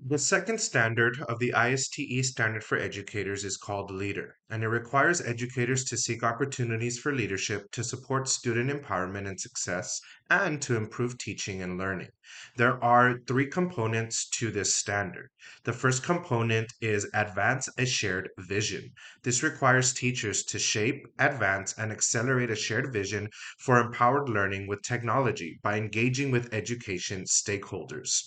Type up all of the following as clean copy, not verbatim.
The second standard of the ISTE standard for educators is called LEADER, and it requires educators to seek opportunities for leadership to support student empowerment and success and to improve teaching and learning. There are three components to this standard. The first component is advance a shared vision. This requires teachers to shape, advance, and accelerate a shared vision for empowered learning with technology by engaging with education stakeholders.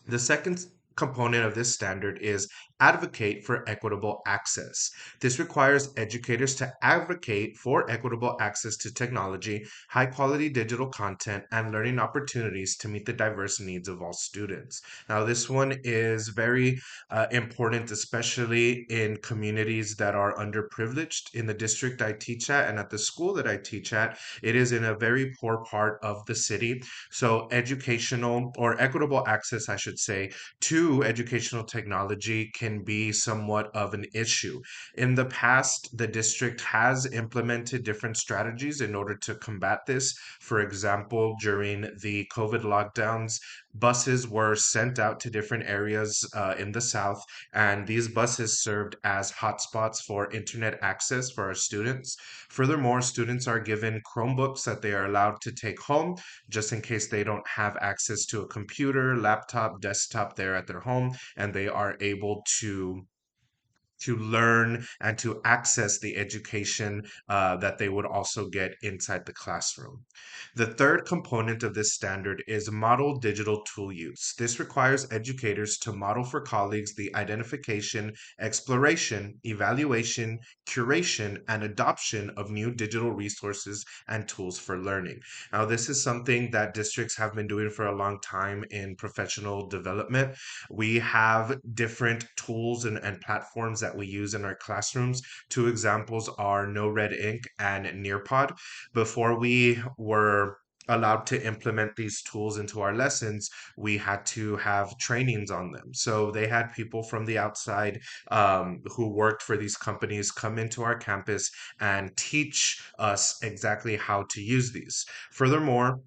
The second component of this standard is advocate for equitable access. This requires educators to advocate for equitable access to technology, high quality digital content, and learning opportunities to meet the diverse needs of all students. Now, this one is very important, especially in communities that are underprivileged. In the district I teach at and at the school that I teach at, it is in a very poor part of the city, so educational or equitable access, I should say, to educational technology can be somewhat of an issue. In the past, the district has implemented different strategies in order to combat this. For example, during the COVID lockdowns, buses were sent out to different areas in the South, and these buses served as hotspots for internet access for our students. Furthermore, students are given Chromebooks that they are allowed to take home just in case they don't have access to a computer, laptop, desktop there at their home, and they are able to learn and to access the education that they would also get inside the classroom. The third component of this standard is model digital tool use. This requires educators to model for colleagues the identification, exploration, evaluation, curation, and adoption of new digital resources and tools for learning. Now, this is something that districts have been doing for a long time in professional development. We have different tools and platforms that we use in our classrooms. Two examples are No Red Ink and Nearpod. Before we were allowed to implement these tools into our lessons, we had to have trainings on them. So they had people from the outside who worked for these companies come into our campus and teach us exactly how to use these. Furthermore,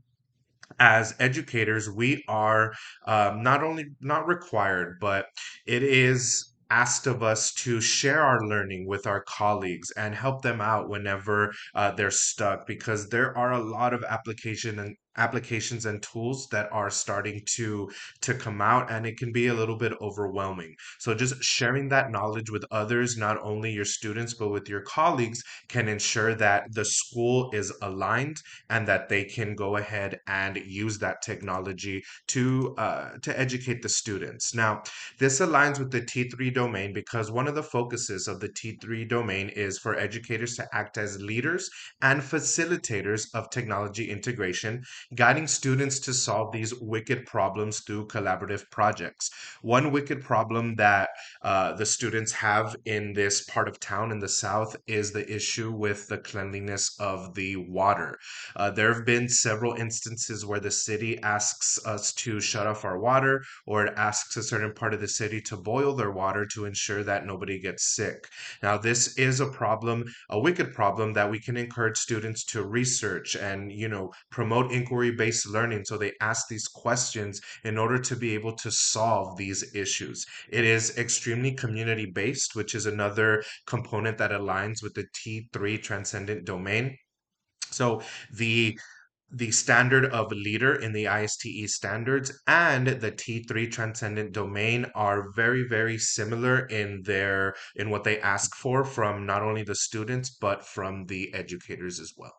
as educators, we are not only not required, but it is asked of us to share our learning with our colleagues and help them out whenever they're stuck, because there are a lot of applications and tools that are starting to come out, and it can be a little bit overwhelming. So just sharing that knowledge with others, not only your students but with your colleagues, can ensure that the school is aligned and that they can go ahead and use that technology to educate the students. Now, this aligns with the T3 domain because one of the focuses of the T3 domain is for educators to act as leaders and facilitators of technology integration, guiding students to solve these wicked problems through collaborative projects. One wicked problem that the students have in this part of town in the South is the issue with the cleanliness of the water. There have been several instances where the city asks us to shut off our water, or it asks a certain part of the city to boil their water to ensure that nobody gets sick. Now, this is a problem, a wicked problem that we can encourage students to research and, promote inquiry-based learning. So they ask these questions in order to be able to solve these issues. It is extremely community-based, which is another component that aligns with the T3 transcendent domain. So the the standard of leader in the ISTE standards and the T3 transcendent domain are very, very similar in what they ask for from not only the students but from the educators as well.